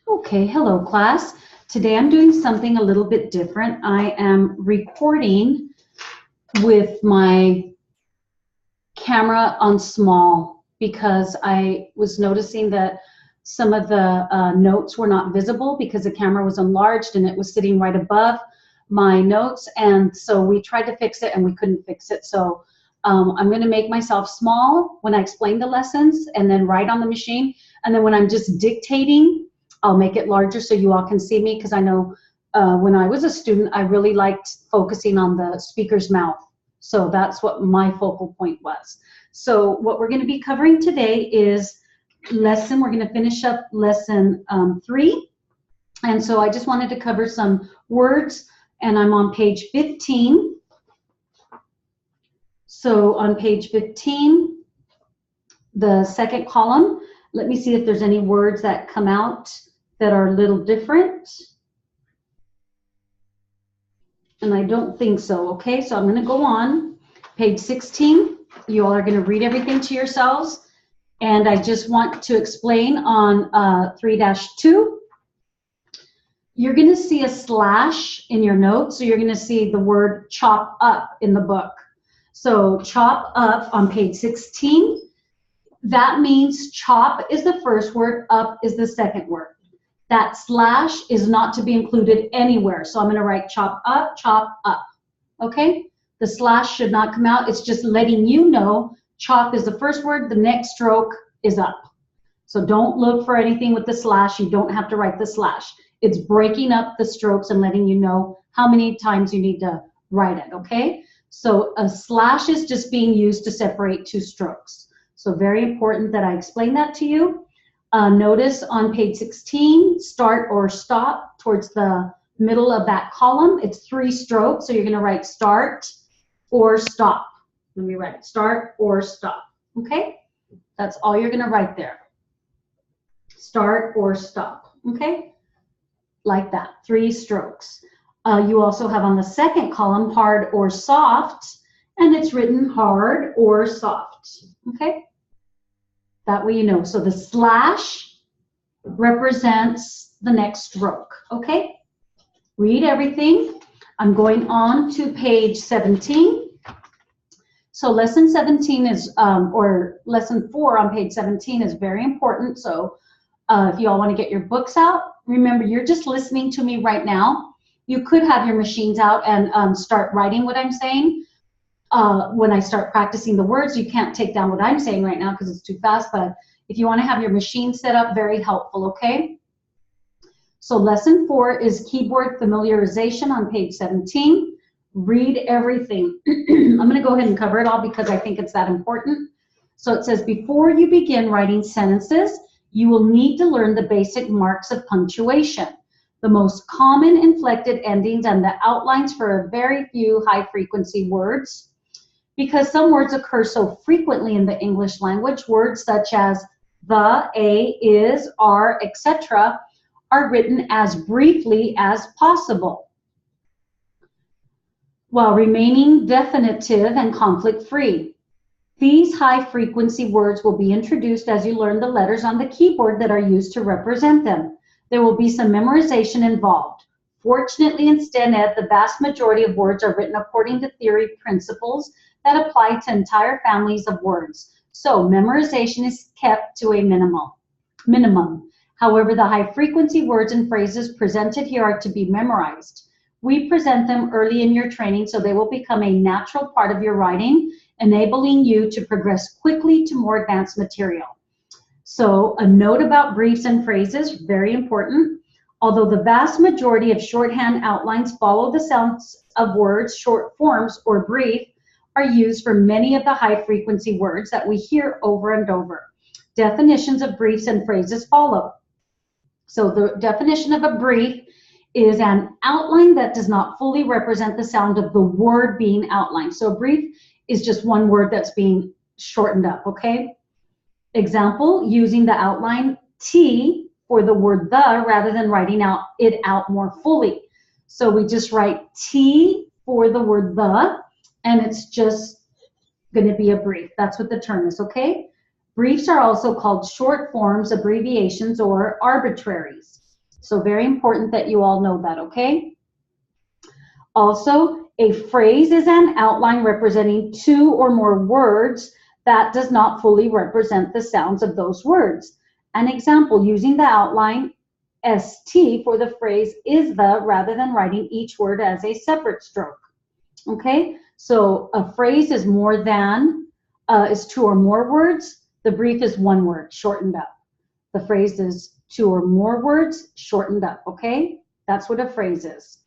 Okay, hello class. Today I'm doing something a little bit different. I am recording with my camera on small because I was noticing that some of the notes were not visible because the camera was enlarged and it was sitting right above my notes, and so we tried to fix it and we couldn't fix it. So I'm going to make myself small when I explain the lessons and then write on the machine, and then when I'm just dictating I'll make it larger so you all can see me, because I know when I was a student I really liked focusing on the speaker's mouth. So that's what my focal point was. So what we're going to be covering today is we're going to finish up lesson 3. And so I just wanted to cover some words, and I'm on page 15. So on page 15, the second column, let me see if there's any words that come out that are a little different. And I don't think so. Okay, so I'm going to go on page 16. You all are going to read everything to yourselves. And I just want to explain on 3-2. You're going to see a slash in your notes. So you're going to see the word chop up in the book. So chop up on page 16. That means chop is the first word, up is the second word. That slash is not to be included anywhere. So I'm going to write chop up, okay? The slash should not come out. It's just letting you know chop is the first word, the next stroke is up. So don't look for anything with the slash. You don't have to write the slash. It's breaking up the strokes and letting you know how many times you need to write it, okay? So a slash is just being used to separate two strokes. So very important that I explain that to you. Notice on page 16, start or stop towards the middle of that column. It's 3 strokes, so you're going to write start or stop. Let me write it, start or stop, okay? That's all you're going to write there. Start or stop, okay? Like that, 3 strokes. You also have on the second column hard or soft, and it's written hard or soft, okay? That way you know. So the slash represents the next stroke, okay? Read everything. I'm going on to page 17. So lesson 17 is, or lesson 4 on page 17 is very important. So if you all want to get your books out, remember you're just listening to me right now. You could have your machines out and start writing what I'm saying. When I start practicing the words, you can't take down what I'm saying right now because it's too fast, but if you want to have your machine set up, very helpful, okay? So lesson 4 is keyboard familiarization on page 17. Read everything. I'm going to go ahead and cover it all because I think it's that important. So it says, before you begin writing sentences, you will need to learn the basic marks of punctuation, the most common inflected endings, and the outlines for a very few high-frequency words. Because some words occur so frequently in the English language, words such as the, a, is, are, etc., are written as briefly as possible, while remaining definitive and conflict-free. These high-frequency words will be introduced as you learn the letters on the keyboard that are used to represent them. There will be some memorization involved. Fortunately, in STEM Ed, the vast majority of words are written according to theory principles that apply to entire families of words. So memorization is kept to a minimum. However, the high-frequency words and phrases presented here are to be memorized. We present them early in your training so they will become a natural part of your writing, enabling you to progress quickly to more advanced material. So a note about briefs and phrases, very important. Although the vast majority of shorthand outlines follow the sounds of words, short forms or brief are used for many of the high-frequency words that we hear over and over. Definitions of briefs and phrases follow. So the definition of a brief is an outline that does not fully represent the sound of the word being outlined. So a brief is just one word that's being shortened up, okay? Example, using the outline T for the word the rather than writing it out more fully. So we just write T for the word the, and it's just going to be a brief. That's what the term is, okay? Briefs are also called short forms, abbreviations, or arbitraries. So very important that you all know that, okay? Also, a phrase is an outline representing two or more words that does not fully represent the sounds of those words. An example, using the outline ST for the phrase is the, rather than writing each word as a separate stroke. Okay, so a phrase is more than, is two or more words. The brief is one word, shortened up. The phrase is two or more words, shortened up, okay? That's what a phrase is.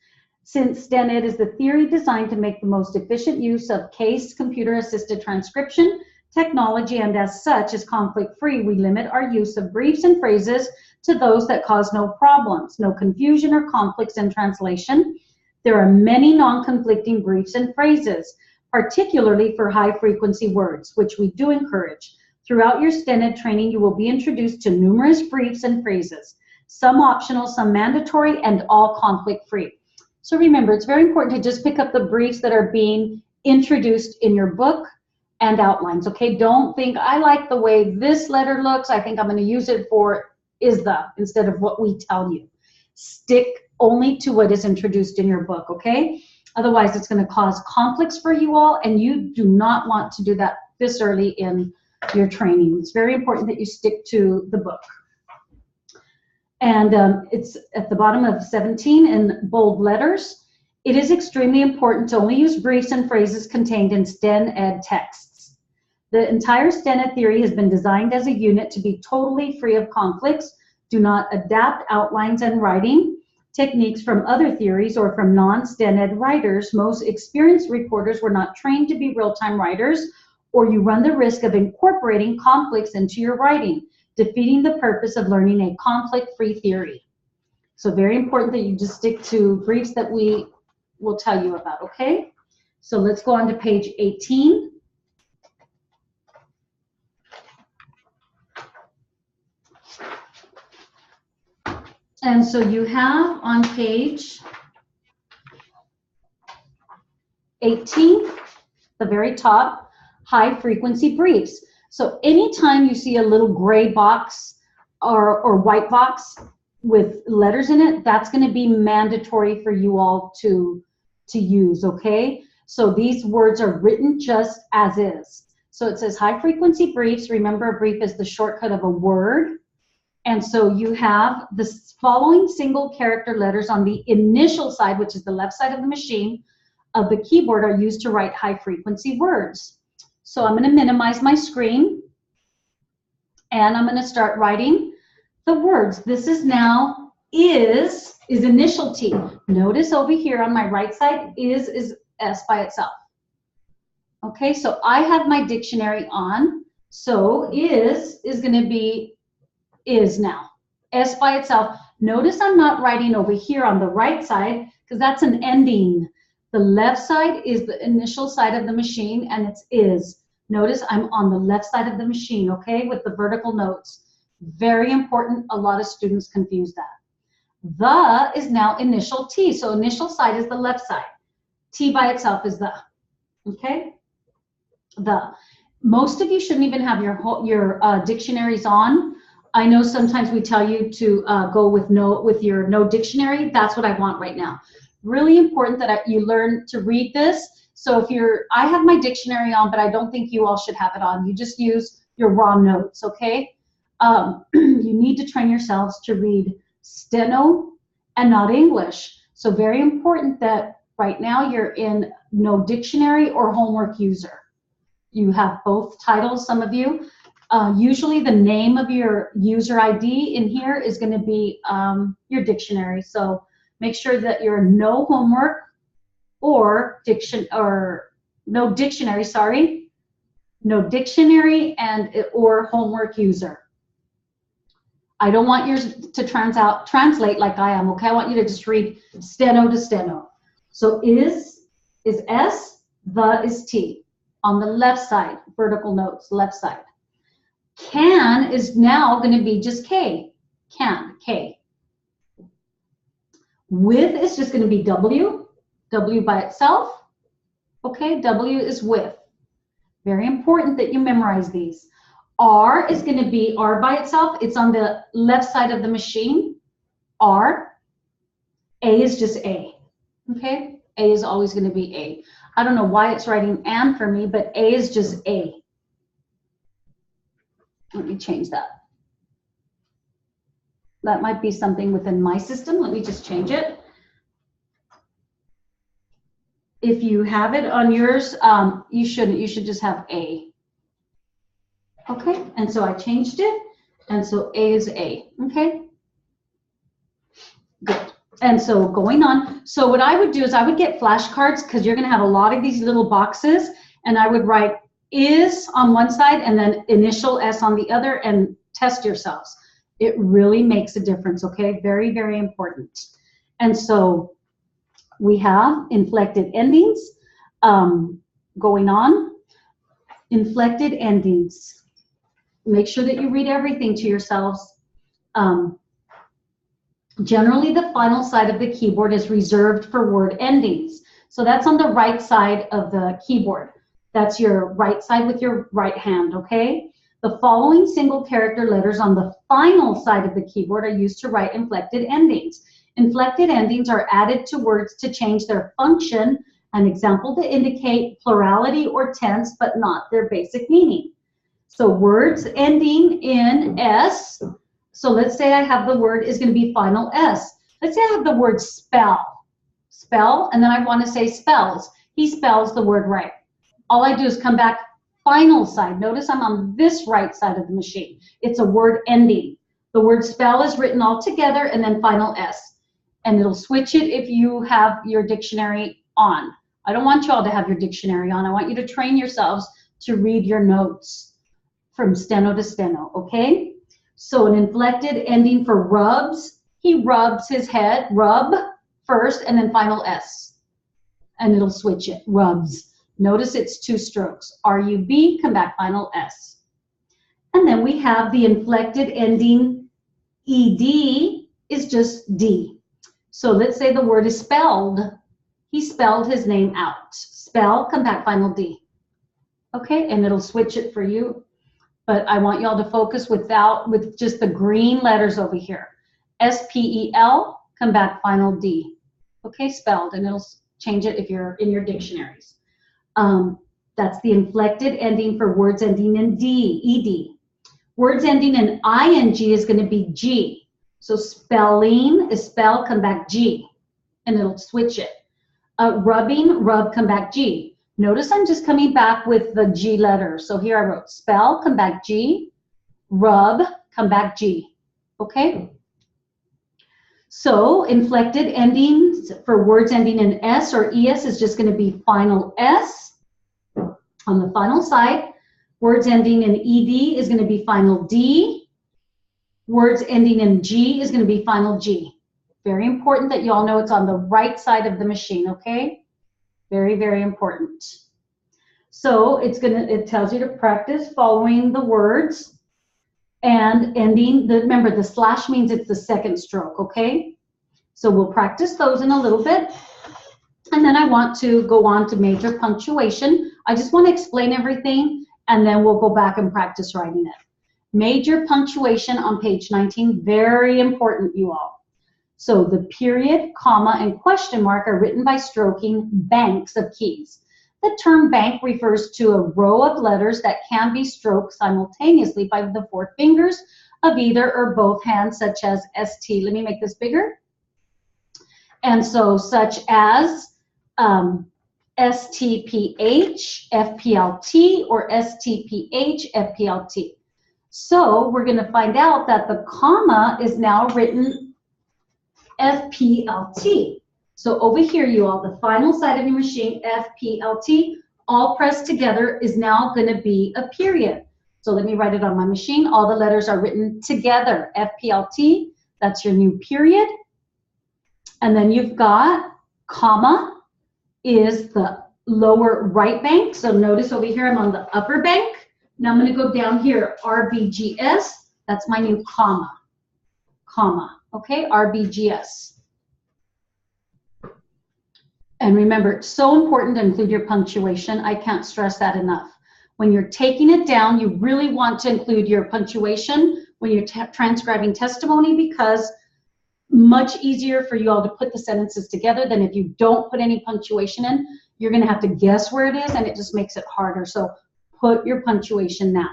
Since STENED is the theory designed to make the most efficient use of CASE computer-assisted transcription technology, and as such is conflict-free, we limit our use of briefs and phrases to those that cause no problems, no confusion or conflicts in translation. There are many non-conflicting briefs and phrases, particularly for high-frequency words, which we do encourage. Throughout your STENED training, you will be introduced to numerous briefs and phrases, some optional, some mandatory, and all conflict-free. So remember, it's very important to just pick up the briefs that are being introduced in your book and outlines, okay? Don't think, I like the way this letter looks, I think I'm going to use it for is the, instead of what we tell you. Stick only to what is introduced in your book, okay? Otherwise, it's going to cause conflicts for you all, and you do not want to do that this early in your training. It's very important that you stick to the book. And it's at the bottom of 17 in bold letters. It is extremely important to only use briefs and phrases contained in STENED texts. The entire STENED theory has been designed as a unit to be totally free of conflicts. Do not adapt outlines and writing techniques from other theories or from non-STENED writers. Most experienced reporters were not trained to be real-time writers, or you run the risk of incorporating conflicts into your writing, defeating the purpose of learning a conflict-free theory. So very important that you just stick to briefs that we will tell you about, okay? So let's go on to page 18. And so you have on page 18, the very top, high-frequency briefs. So anytime you see a little gray box or white box with letters in it, that's going to be mandatory for you all to use, okay? So these words are written just as is. So it says high-frequency briefs. Remember, a brief is the shortcut of a word. And so you have the following single character letters on the initial side, which is the left side of the machine, of the keyboard are used to write high-frequency words. So I'm going to minimize my screen, and I'm going to start writing the words. This is now is initial T. Notice over here on my right side, is S by itself. Okay, so I have my dictionary on. So is going to be is now. S by itself. Notice I'm not writing over here on the right side because that's an ending. The left side is the initial side of the machine, and it's is. Notice I'm on the left side of the machine, okay, with the vertical notes. Very important. A lot of students confuse that. The is now initial T. So initial side is the left side. T by itself is the, okay? The. Most of you shouldn't even have your dictionaries on. I know sometimes we tell you to go with your no dictionary. That's what I want right now. Really important that you learn to read this. So if I have my dictionary on, but I don't think you all should have it on. You just use your raw notes, okay? You need to train yourselves to read steno and not English. So very important that right now you're in no dictionary or homework user. You have both titles, some of you. Usually the name of your user ID in here is going to be your dictionary. So make sure that you're no homework or no dictionary, sorry. No dictionary or homework user. I don't want yours to translate like I am, okay? I want you to just read steno to steno. So is S, the is T. On the left side, vertical notes, left side. Can is now going to be just K. Can, K. With is just going to be W. W by itself. Okay, W is with. Very important that you memorize these. R is going to be R by itself. It's on the left side of the machine. R. A is just A, okay? A is always going to be A. I don't know why it's writing and for me, but A is just A. Let me change that. That might be something within my system. Let me just change it. If you have it on yours, you shouldn't. You should just have A. Okay, and so I changed it, and so A is A, okay? Good. And so going on, so what I would do is I would get flashcards, because you're gonna have a lot of these little boxes, and I would write is on one side and then initial S on the other, and test yourselves. It really makes a difference, okay? Very, very important. And so we have inflected endings going on. Inflected endings. Make sure that you read everything to yourselves. Generally, the final side of the keyboard is reserved for word endings. So that's on the right side of the keyboard. That's your right side with your right hand, okay? The following single character letters on the final side of the keyboard are used to write inflected endings. Inflected endings are added to words to change their function, an example to indicate plurality or tense, but not their basic meaning. So words ending in S, so let's say I have the word is going to be final S. Let's say I have the word spell, and then I want to say spells. He spells the word right. All I do is come back final side. Notice I'm on this right side of the machine. It's a word ending. The word spell is written all together and then final S. And it'll switch it if you have your dictionary on. I don't want you all to have your dictionary on. I want you to train yourselves to read your notes from steno to steno, okay? So an inflected ending for rubs, he rubs his head, rub first, and then final S. And it'll switch it, rubs. Notice it's 2 strokes. R-U-B, come back, final S. And then we have the inflected ending ED is just D. So let's say the word is spelled. He spelled his name out. Spell, come back, final D. Okay, and it'll switch it for you. But I want y'all to focus with just the green letters over here. S-P-E-L, come back, final D. Okay, spelled, and it'll change it if you're in your dictionaries. That's the inflected ending for words ending in D, E-D. Words ending in I-N-G is going to be G. So spelling is spell, come back G, and it'll switch it. Rubbing, rub, come back G. Notice I'm just coming back with the G letter. So here I wrote spell, come back G, rub, come back G. Okay? So inflected endings for words ending in S or ES is just going to be final S on the final side. Words ending in ED is going to be final D. Words ending in G is going to be final G. Very important that you all know it's on the right side of the machine, okay? Very, very important. So it tells you to practice following the words and ending. Remember, the slash means it's the second stroke, okay? So we'll practice those in a little bit. And then I want to go on to major punctuation. I just want to explain everything, and then we'll go back and practice writing it. Major punctuation on page 19, very important, you all. So the period, comma, and question mark are written by stroking banks of keys. The term bank refers to a row of letters that can be stroked simultaneously by the 4 fingers of either or both hands, such as ST. Let me make this bigger. And so such as STPH, FPLT, or STPH, FPLT. So we're going to find out that the comma is now written FPLT. So over here, you all, the final side of your machine, FPLT, all pressed together is now going to be a period. So let me write it on my machine. All the letters are written together, FPLT. That's your new period. And then you've got comma is the lower right bank. So notice over here, I'm on the upper bank. Now I'm going to go down here, RBGS. That's my new comma. Comma. Okay, RBGS. And remember, it's so important to include your punctuation. I can't stress that enough. When you're taking it down, you really want to include your punctuation when you're transcribing testimony, because much easier for you all to put the sentences together than if you don't put any punctuation in. You're going to have to guess where it is, and it just makes it harder. So put your punctuation now.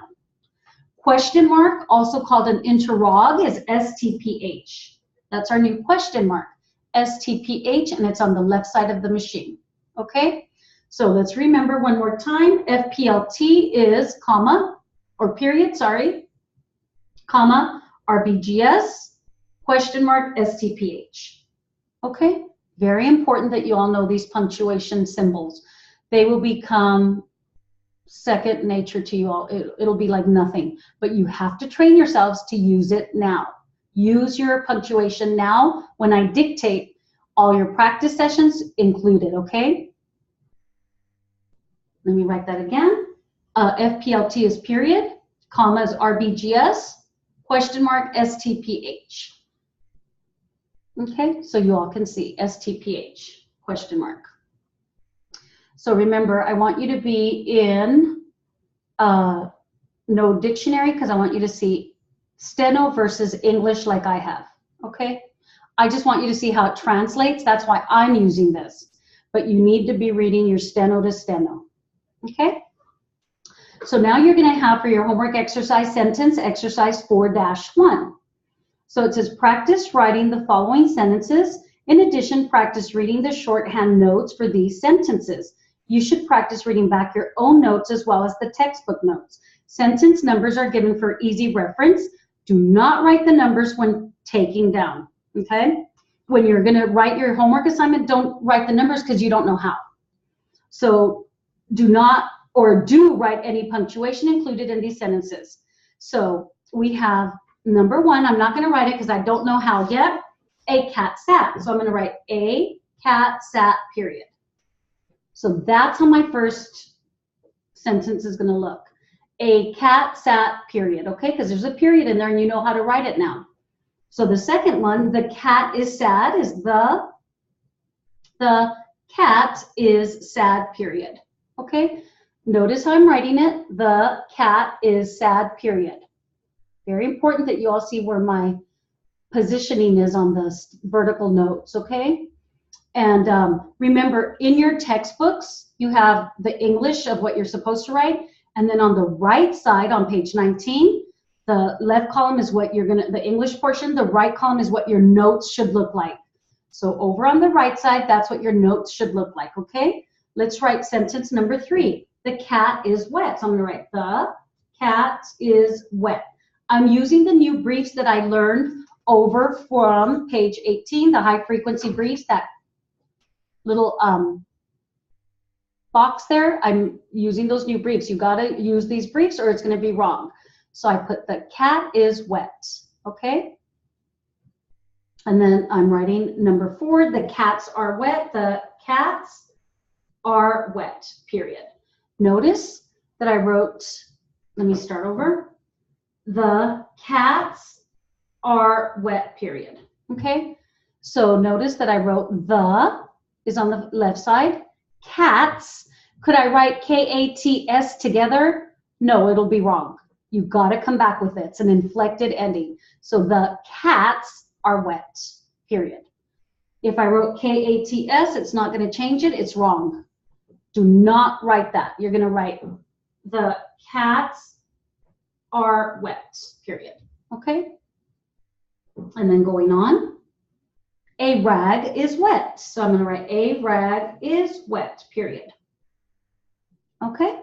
Question mark, also called an interrog, is STPH. That's our new question mark, STPH, and it's on the left side of the machine. Okay? So let's remember one more time. FPLT is comma, or period, sorry, comma, RBGS, question mark, STPH. Okay? Very important that you all know these punctuation symbols. They will become second nature to you all. It'll be like nothing, but you have to train yourselves to use it now. Use your punctuation now when I dictate, all your practice sessions included, okay? Let me write that again. FPLT is period, comma is RBGS, question mark STPH. Okay, so you all can see STPH, question mark. So remember, I want you to be in no dictionary because I want you to see steno versus English like I have, okay? I just want you to see how it translates. That's why I'm using this. But you need to be reading your steno to steno, okay? So now you're going to have for your homework exercise sentence, exercise 4-1. So it says practice writing the following sentences. In addition, practice reading the shorthand notes for these sentences. You should practice reading back your own notes as well as the textbook notes. Sentence numbers are given for easy reference. Do not write the numbers when taking down, okay? When you're going to write your homework assignment, don't write the numbers because you don't know how. So do not or do write any punctuation included in these sentences. So we have number 1. I'm not going to write it because I don't know how yet. A cat sat. So I'm going to write a cat sat, period. So that's how my first sentence is going to look. A cat sat, period, okay? Because there's a period in there and you know how to write it now. So the second one, the cat is sad, is the cat is sad, period, okay? Notice how I'm writing it. The cat is sad, period. Very important that you all see where my positioning is on the vertical notes, okay? And remember, in your textbooks, you have the English of what you're supposed to write. And then on the right side, on page 19, the left column is what you're the English portion. The right column is what your notes should look like. So over on the right side, that's what your notes should look like, okay? Let's write sentence number 3. The cat is wet. So I'm going to write the cat is wet. I'm using the new briefs that I learned over from page 18, the high frequency briefs, that little box there. I'm using those new briefs. You got to use these briefs or it's going to be wrong. So I put the cat is wet, okay? And then I'm writing number 4, the cats are wet. The cats are wet, period. Notice that I wrote, let me start over. The cats are wet, period. Okay? So notice that I wrote the is on the left side. Cats, could I write K-A-T-S together? No, it'll be wrong. You've got to come back with it. It's an inflected ending. So the cats are wet, period. If I wrote K-A-T-S, it's not going to change it. It's wrong. Do not write that. You're going to write the cats are wet, period. Okay? And then going on, a rag is wet. So I'm going to write a rag is wet, period. Okay?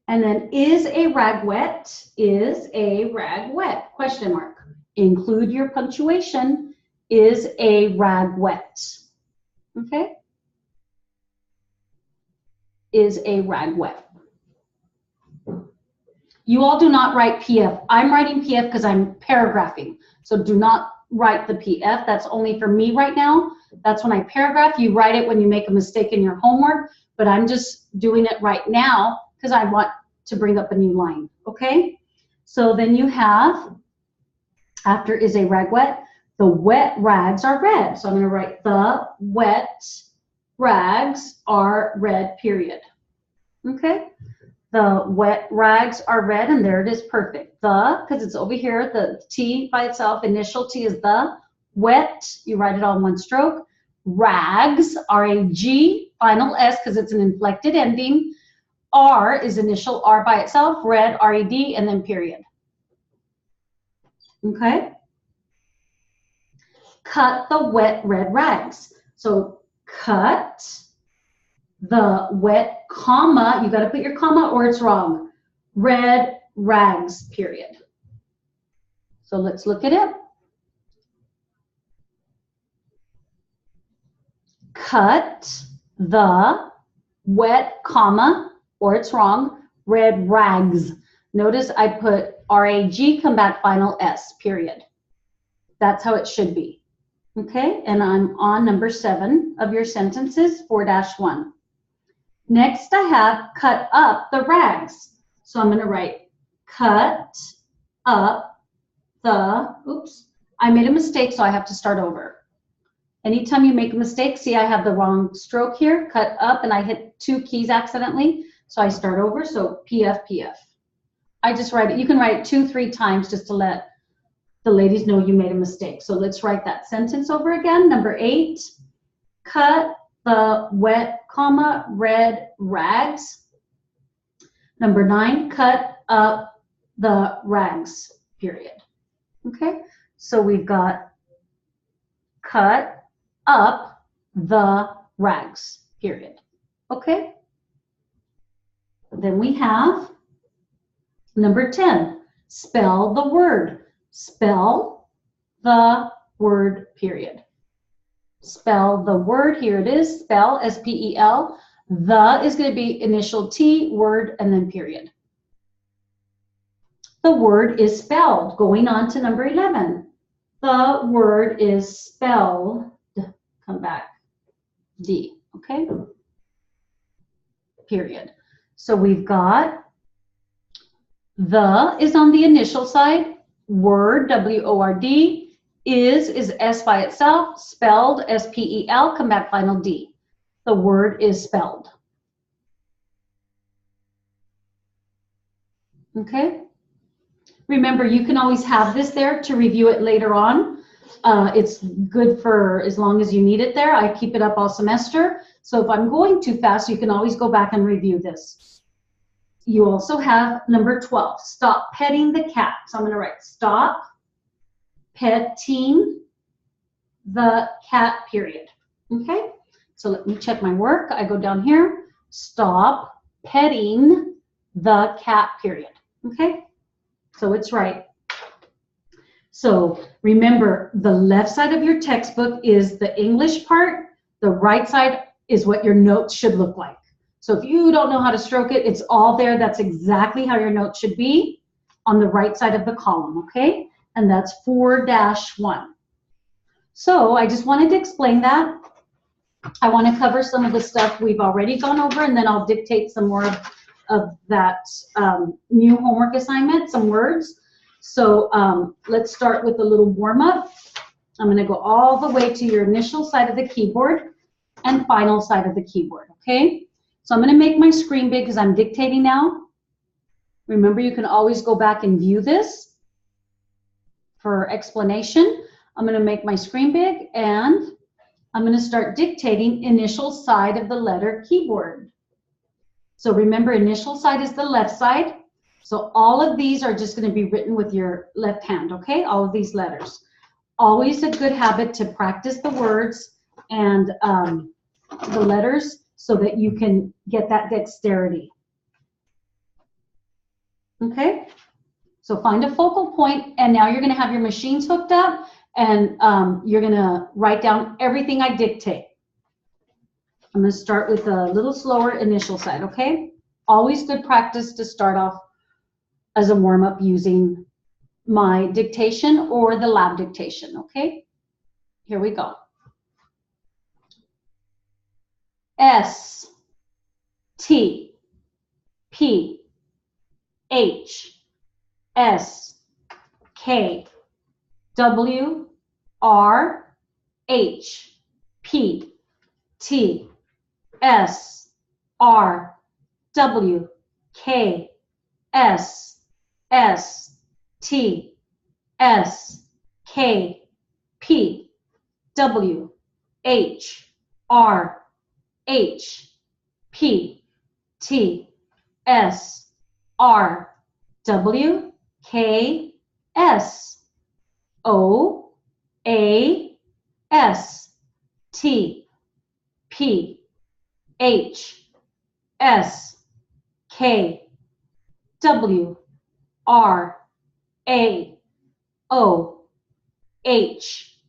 And then is a rag wet? Is a rag wet? Question mark. Include your punctuation. Is a rag wet? Okay? Is a rag wet? You all do not write PF. I'm writing PF because I'm paragraphing. So do not write the PF. That's only for me right now. That's when I paragraph. You write it when you make a mistake in your homework, but I'm just doing it right now because I want to bring up a new line, okay? So then you have, after is a rag wet, the wet rags are red. So I'm going to write the wet rags are red, period. Okay? The wet rags are red, and there it is, perfect. The, because it's over here, the T by itself, initial T is the Wet, you write it all in one stroke. Rags, R-A-G, final S because it's an inflected ending. R is initial R by itself, red, R-E-D, and then period. Okay? Cut the wet red rags. So cut the wet comma, you got to put your comma or it's wrong. Red rags, period. So let's look at it. Cut the wet comma, or it's wrong, red rags. Notice I put R-A-G, come back, final S, period. That's how it should be. Okay, and I'm on number 7 of your sentences, 4-1. Next I have cut up the rags. So I'm going to write cut up the, oops, I made a mistake, so I have to start over. Anytime you make a mistake, see I have the wrong stroke here, cut up, and I hit 2 keys accidentally, so I start over, so PF, PF. I just write it, you can write it 2-3 times just to let the ladies know you made a mistake. So let's write that sentence over again. Number 8, cut the wet, comma, red rags. Number 9, cut up the rags, period. Okay, so we've got cut up the rags, period. Okay, then we have number 10, spell the word. Spell the word, period. Spell the word, here it is, spell, S-P-E-L. The is going to be initial T, word, and then period. The word is spelled. Going on to number 11. The word is spelled, come back, D, okay? Period. So we've got the is on the initial side, word, W-O-R-D, is S by itself, spelled, S-P-E-L, come back, final D. The word is spelled. Okay? Remember, you can always have this there to review it later on. It's good for as long as you need it there. I keep it up all semester. So if I'm going too fast, you can always go back and review this. You also have number 12, stop petting the cat. So I'm going to write stop petting the cat, period. Okay? So let me check my work. I go down here, stop petting the cat, period. Okay? So it's right. So remember, the left side of your textbook is the English part. The right side is what your notes should look like. So if you don't know how to stroke it, it's all there. That's exactly how your notes should be on the right side of the column, okay? And that's 4-1. So I just wanted to explain that. I want to cover some of the stuff we've already gone over, and then I'll dictate some more of that new homework assignment, some words. So let's start with a little warm-up. I'm going to go all the way to your initial side of the keyboard and final side of the keyboard, okay? So I'm going to make my screen big because I'm dictating now. Remember, you can always go back and view this for explanation. I'm going to make my screen big, and I'm going to start dictating initial side of the letter keyboard. So remember, initial side is the left side. So all of these are just going to be written with your left hand, okay? All of these letters. Always a good habit to practice the words and the letters so that you can get that dexterity. Okay? So find a focal point, and now you're going to have your machines hooked up, and you're going to write down everything I dictate. I'm going to start with a little slower initial side, okay? Always good practice to start off as a warm-up using my dictation or the lab dictation, okay? Here we go. S, T, P, H, S, K, W, R, H, P, T, S, R, W, K, S, S, T, S, K, P, W, H, R, H, P, T, S, R, W, K, S, O, A, S, T, P, H, S, K, W, R, A, O, H,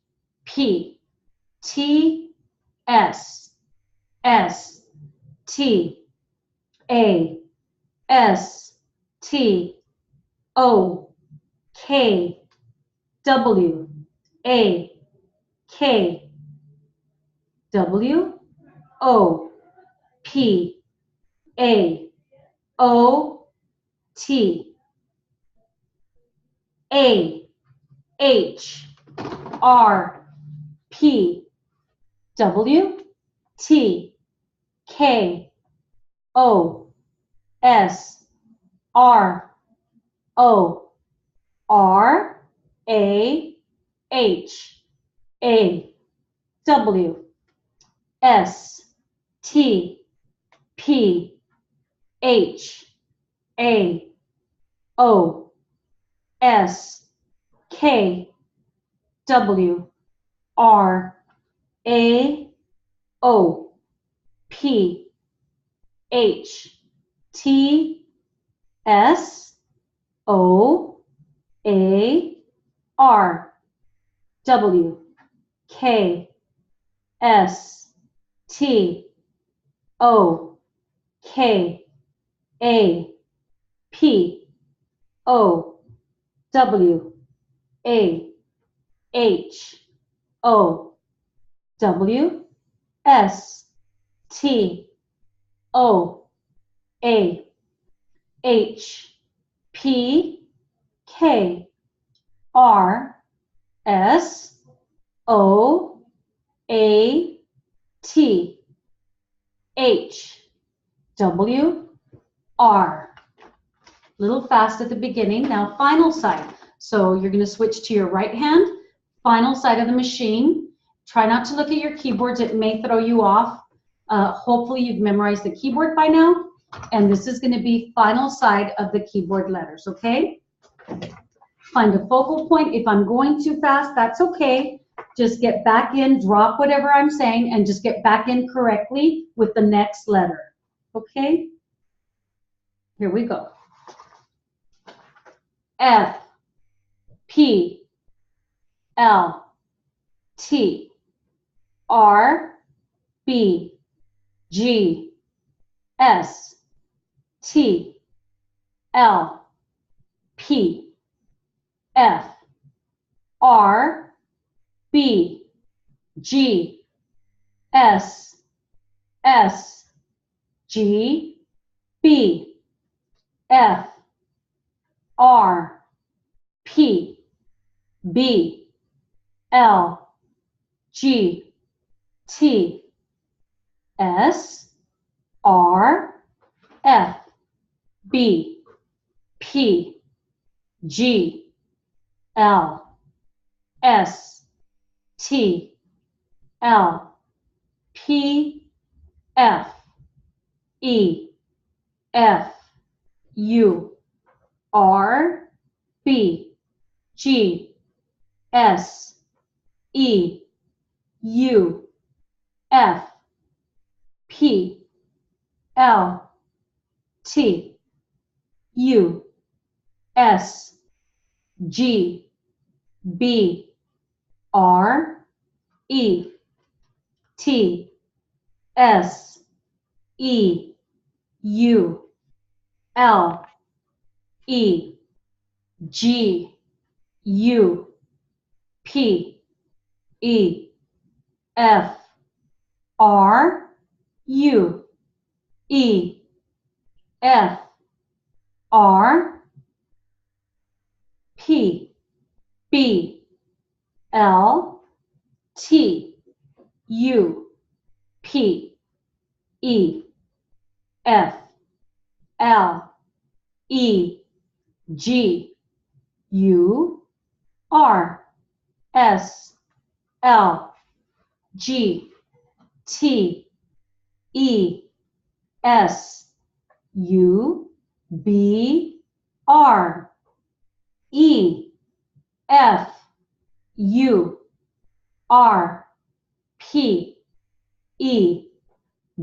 P, T, S, S, T, A, S, T, O, K, W, A, K, W, O, P, A, O, T, A, H, R, P, W, T, K, O, S, R, O, R, A, H, A, W, S, T, P, H, A, O, S, K, W, R, A, O, P, H, T, S, O, A, R, W, K, S, T, O, K, A, P, O, W, A, H, O, W, S, T, O, A, H, P, K, R, S, O, A, T, H, W, R. Little fast at the beginning. Now final side. So you're going to switch to your right hand, final side of the machine. Try not to look at your keyboards. It may throw you off. Hopefully you've memorized the keyboard by now. And this is going to be final side of the keyboard letters, okay? Find a focal point. If I'm going too fast, that's okay. Just get back in, drop whatever I'm saying, and just get back in correctly with the next letter, okay? Here we go. F, P, L, T, R, B, G, S, T, L, P, F, R, B, G, S, S, G, B, F, R, P, B, L, G, T, S, R, F, B, P, G, L, S, T, L, P, F, E, F, U, R, B, G, S, E, U, F, P, L, T, U, S, G, B, R, E, T, S, E, U, L, E, G, U, P, E, F, R, U, E, F, R, P, B, L, T, U, P, E, F, L, E, G, U, R, S, L, G, T, E, S, U, B, R, E, F, U, R, P, E,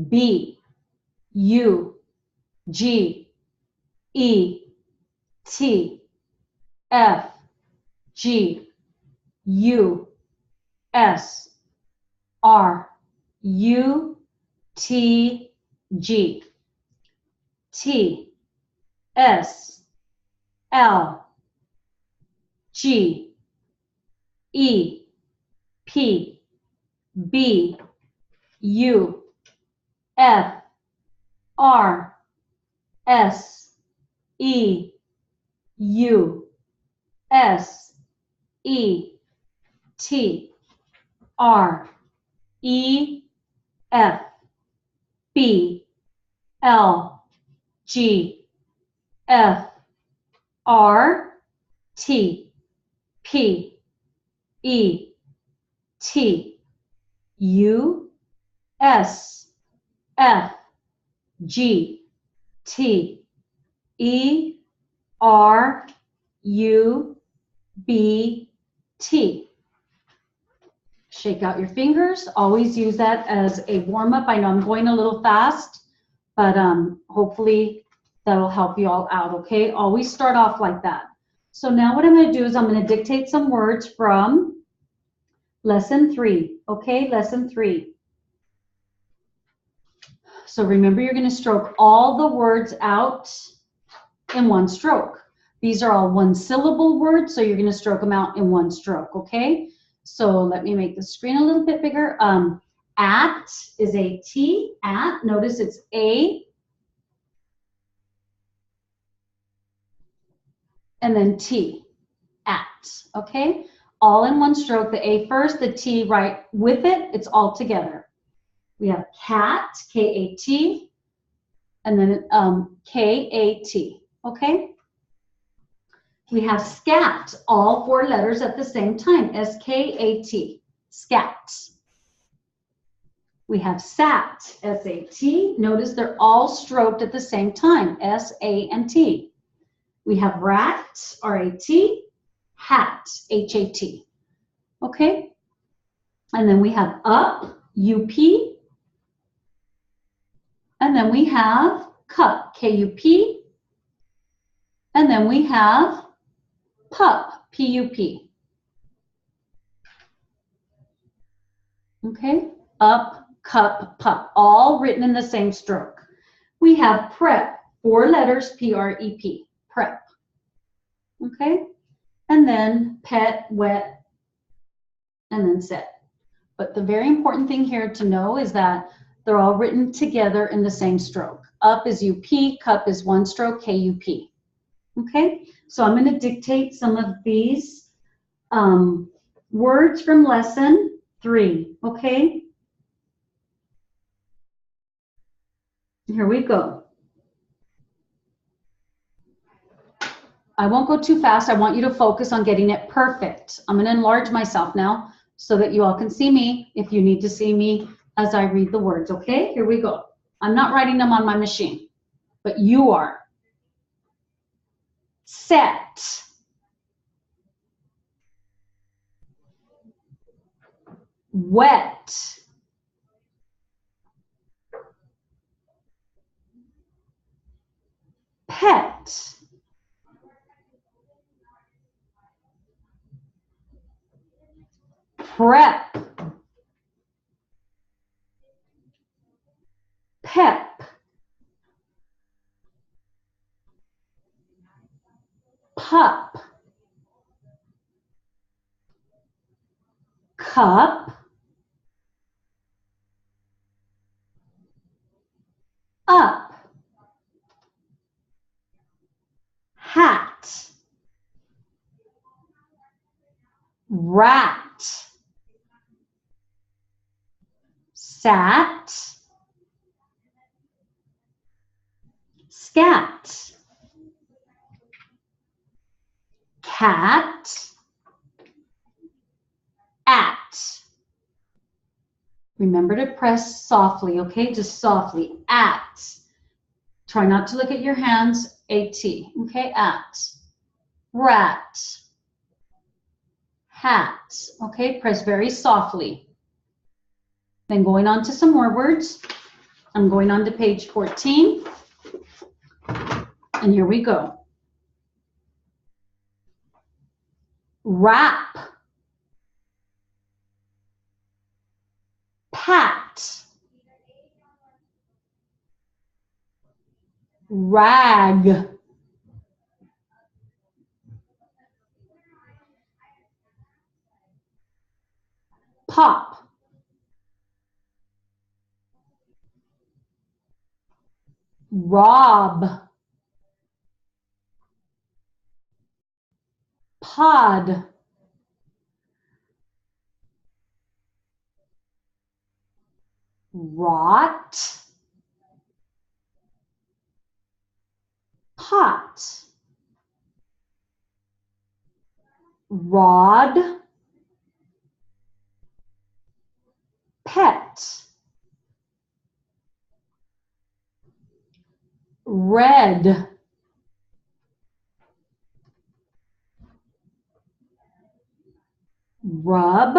B, U, G, E, T, F, G, U, S, R, U, T, G, T, S, L, G, E, P, B, U, F, R, S, E, U, S, E, T, R, E, F, B, L, G, F, R, T, P, E, T, U, S, F, G, T, E, R, U, B, T. Shake out your fingers. Always use that as a warm-up. I know I'm going a little fast, but hopefully that'll help you all out, okay? Always start off like that. So now what I'm going to do is I'm going to dictate some words from lesson 3, okay? Lesson 3. So remember, you're going to stroke all the words out in one stroke. These are all one-syllable words, so you're going to stroke them out in one stroke, okay? So let me make the screen a little bit bigger. At is a T, at. Notice it's A, and then T, at, okay? All in one stroke, the A first, the T right with it, it's all together. We have cat, K-A-T, and then K-A-T, okay? We have scat, all 4 letters at the same time, S-K-A-T, scat. We have sat, S-A-T. Notice they're all stroked at the same time, S-A and T. We have rat, R-A-T, hat, H-A-T. Okay? And then we have up, U-P. And then we have cup, K-U-P. And then we have pup, P-U-P. Okay? Up, cup, pup, all written in the same stroke. We have prep, 4 letters, P-R-E-P, prep. Okay? And then pet, wet, and then set. But the very important thing here to know is that they're all written together in the same stroke. Up is U-P, cup is 1 stroke, K-U-P. Okay? So I'm going to dictate some of these words from lesson 3. Okay? Here we go. I won't go too fast. I want you to focus on getting it perfect. I'm going to enlarge myself now so that you all can see me if you need to see me as I read the words. Okay, here we go. I'm not writing them on my machine, but you are. Set. Wet. Pet. Prep. Pep. Pup. Cup. Up. Hat. Rat. Sat. Scat. Cat. At. Remember to press softly, okay? Just softly. At. Try not to look at your hands. A-T, okay? At. Rat. Hat, okay? Press very softly. Then going on to some more words. I'm going on to page 14. And here we go. Wrap. Pat. Rag. Pop. Rob. Pod. Rot. Pot. Rod. Pet. Red. Rub.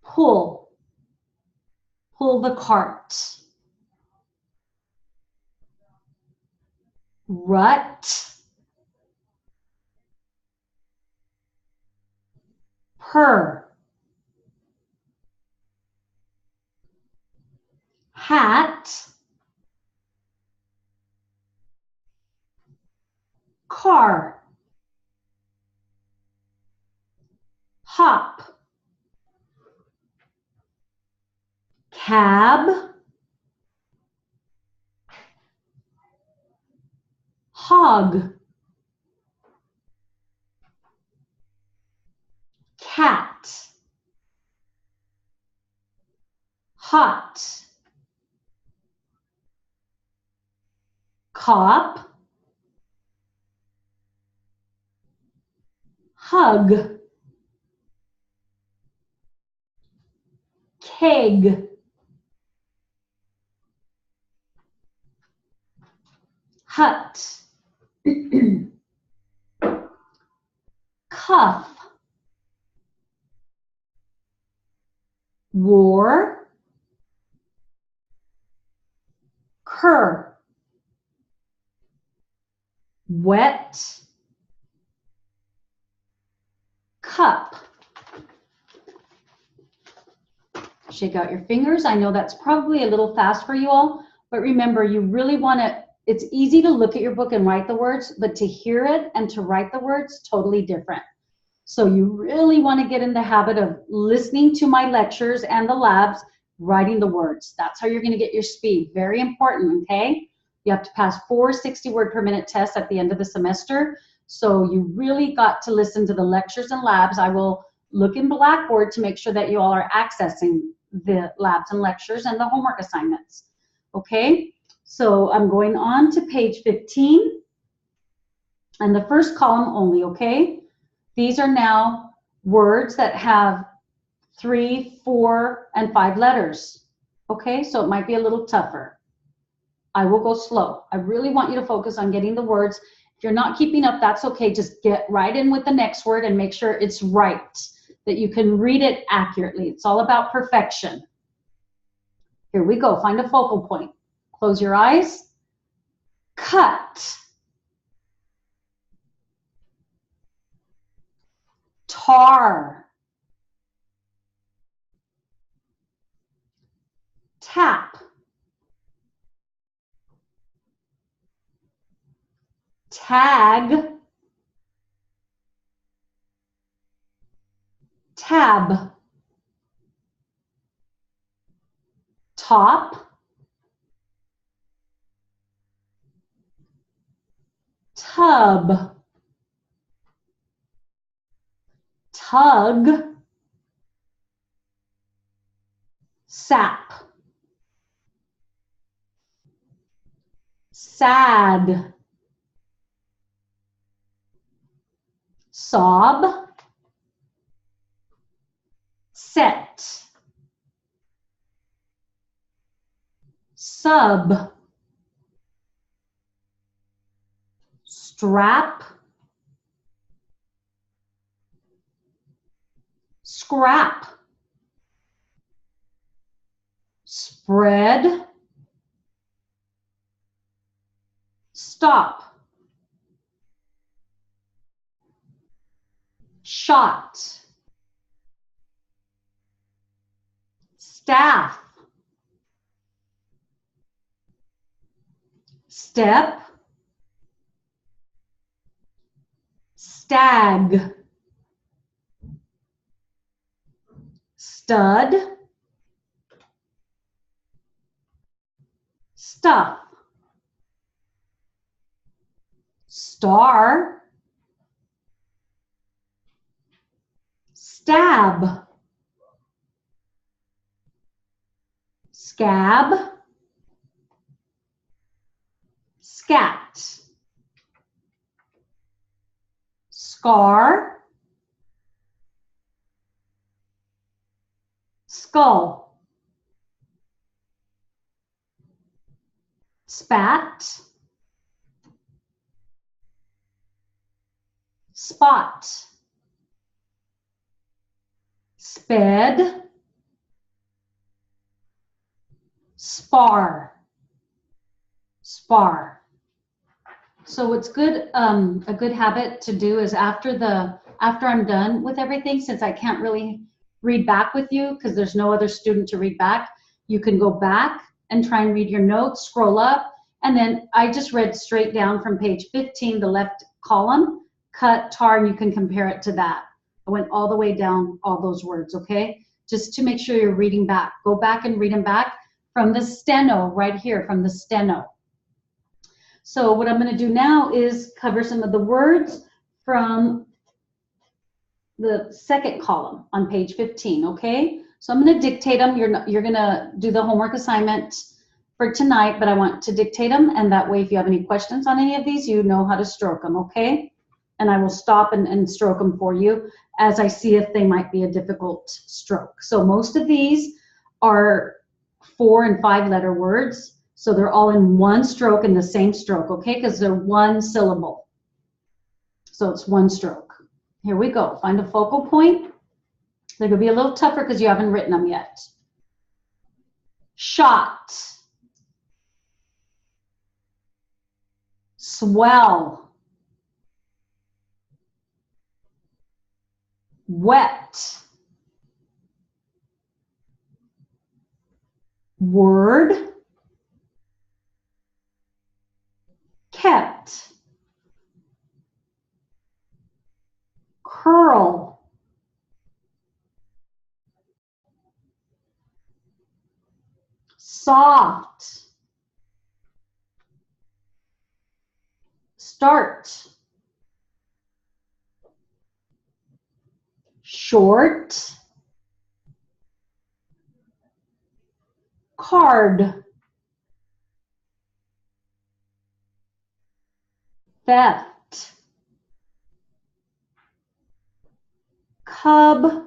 Pull. Pull the cart. Rut. Purr. Hat. Car. Hop. Cab. Hog. Cat. Hot. Cop. Hug. Keg. Hut. Cuff. War. Cur. Wet. Cup. Shake out your fingers. I know that's probably a little fast for you all, but remember, you really want to, it's easy to look at your book and write the words, but to hear it and to write the words, totally different. So you really want to get in the habit of listening to my lectures and the labs, writing the words. That's how you're going to get your speed. Very important, okay? You have to pass 4 60-word per minute tests at the end of the semester. So you really got to listen to the lectures and labs. I will look in Blackboard to make sure that you all are accessing the labs and lectures and the homework assignments. Okay? So I'm going on to page 15 and the first column only, okay? These are now words that have 3, 4, and 5 letters. Okay, so it might be a little tougher. I will go slow. I really want you to focus on getting the words. If you're not keeping up, that's okay. Just get right in with the next word and make sure it's right, that you can read it accurately. It's all about perfection. Here we go. Find a focal point. Close your eyes. Cut. Tar. Tap. Tag. Tab. Top. Tub. Tug. Sap. Sad. sob, set, sub, strap, scrap, spread, stop, shot, staff, step, stag, stud, stuff, star, stab, scab, scat, scar, skull, spat, spot, sped, spar, spar. So what's good, a good habit to do is after I'm done with everything, since I can't really read back with you because there's no other student to read back, you can go back and try and read your notes, scroll up, and then I just read straight down from page 15, the left column, cut, tar, and you can compare it to that. I went all the way down all those words, okay? Just to make sure you're reading back. Go back and read them back from the steno, right here, from the steno. So what I'm going to do now is cover some of the words from the second column on page 15, okay? So I'm going to dictate them. You're going to do the homework assignment for tonight, but I want to dictate them, and that way if you have any questions on any of these, you know how to stroke them, okay? And I will stop and stroke them for you as I see if they might be a difficult stroke. So most of these are 4 and 5 letter words. So they're all in one stroke, in the same stroke, okay? Because they're one syllable. So it's one stroke. Here we go. Find a focal point. They're going to be a little tougher because you haven't written them yet. Shot. Swell. Wet. Word. Kept. Curl. Soft. Start. Short. Card. Theft. Cub.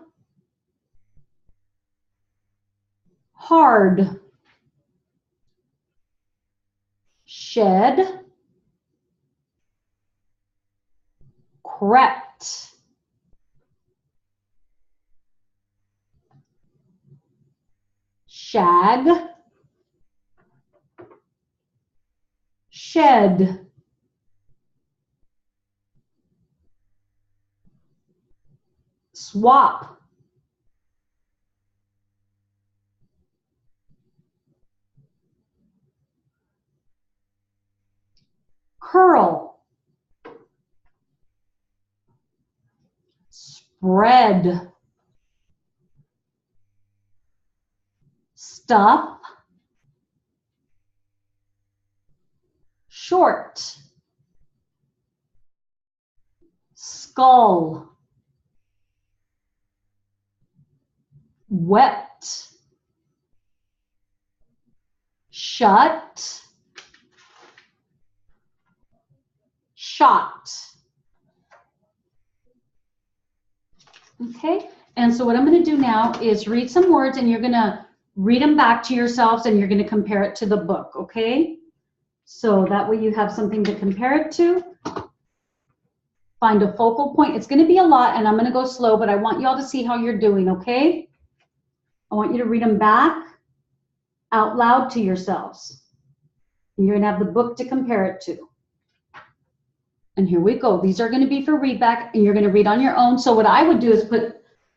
Hard. Shed. Crept. Shag. Shed. Swap. Curl. Spread. Stuff. Short. Skull. Wet. Shut. Shot. Okay, and so what I'm going to do now is read some words, and you're going to read them back to yourselves, and you're going to compare it to the book, okay? So that way you have something to compare it to. Find a focal point. It's going to be a lot, and I'm going to go slow, but I want you all to see how you're doing, okay? I want you to read them back out loud to yourselves. You're going to have the book to compare it to. And here we go. These are going to be for read back, and you're going to read on your own. So what I would do is put,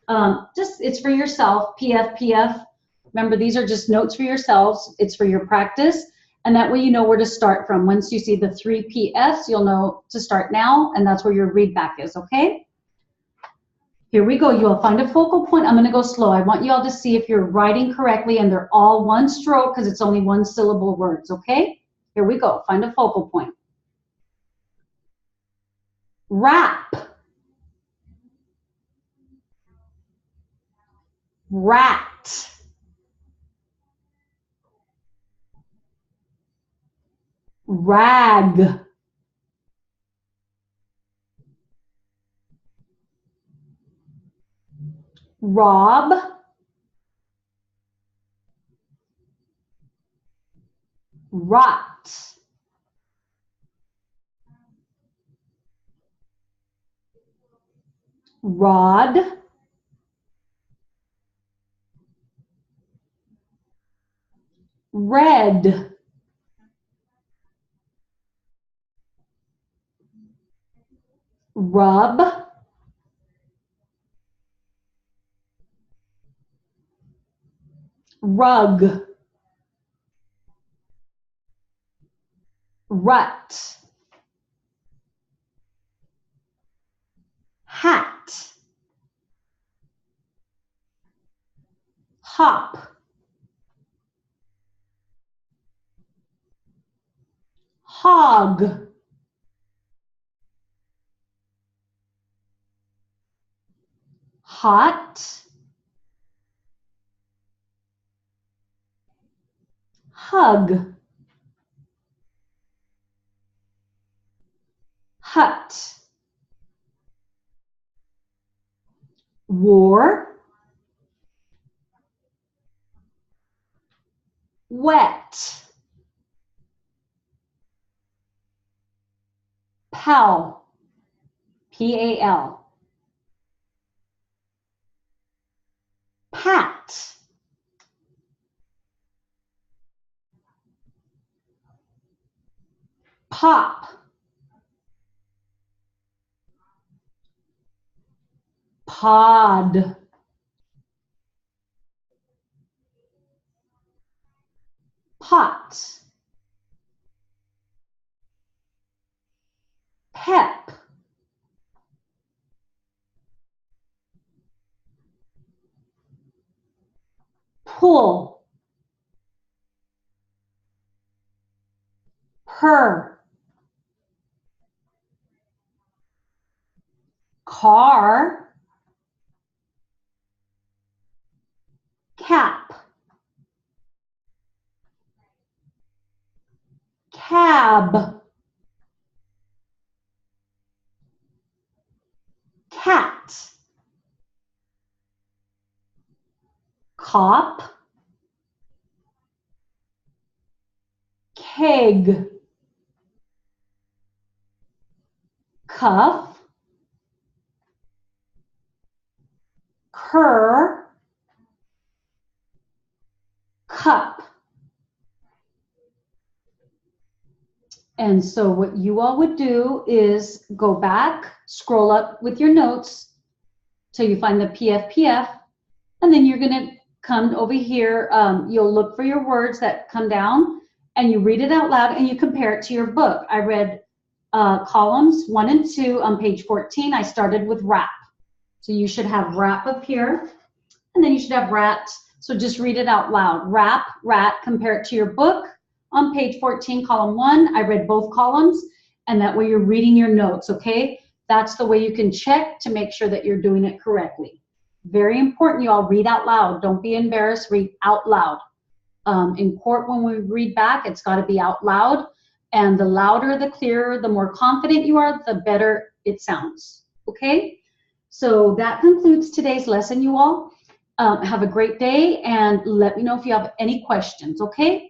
it's for yourself, PF. Remember, these are just notes for yourselves. It's for your practice. And that way you know where to start from. Once you see the 3 PS, you'll know to start now, and that's where your read back is, okay? Here we go. You'll find a focal point. I'm going to go slow. I want you all to see if you're writing correctly, and they're all one stroke because it's only one syllable words, okay? Here we go. Find a focal point. Wrap. Rat. Rag. Rob. Rot. Rod. Red. Rub. Rug. Rut. Hat. Hop. Hog. Hot. Hug. Hut. War. Wet. Pal. P-A-L. Pat. Pop. Pod. Pot. Pep. Pull. Per. Car. Cap. Cab. Cat. Cop. Keg. Cuff. Cur. Cup. And so what you all would do is go back, scroll up with your notes till you find the PF, and then you're going to come over here. You'll look for your words that come down, and you read it out loud, and you compare it to your book. I read columns 1 and 2 on page 14. I started with wrap. So you should have wrap up here, and then you should have rat. So just read it out loud. Wrap, rat, compare it to your book. On page 14, column 1, I read both columns, and that way you're reading your notes, okay? That's the way you can check to make sure that you're doing it correctly. Very important, you all read out loud. Don't be embarrassed, read out loud. In court, when we read back, it's got to be out loud, and the louder, the clearer, the more confident you are, the better it sounds, okay? So that concludes today's lesson, you all. Have a great day, and let me know if you have any questions, okay?